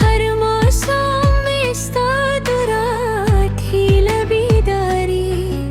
हर मौसम में इस्ताद रात ही लबीदारी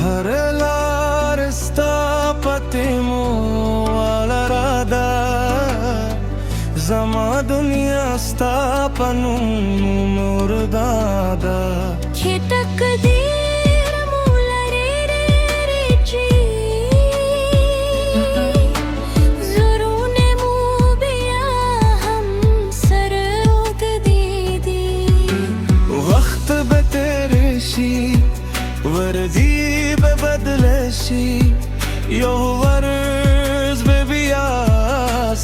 हर लारस्ता पतिमो वाला रादा जमा दुनिया स्ता पनु मोर दादा खेतक देर मूला रे रे रे जी ज़रूने मुबिया हम सर उग दीदी वक्त बतेरेशी वर्दी बदलशी यो वर्ज बेबिया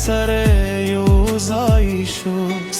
सरे यो जाइशो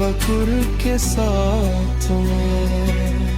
पकुर के साथ में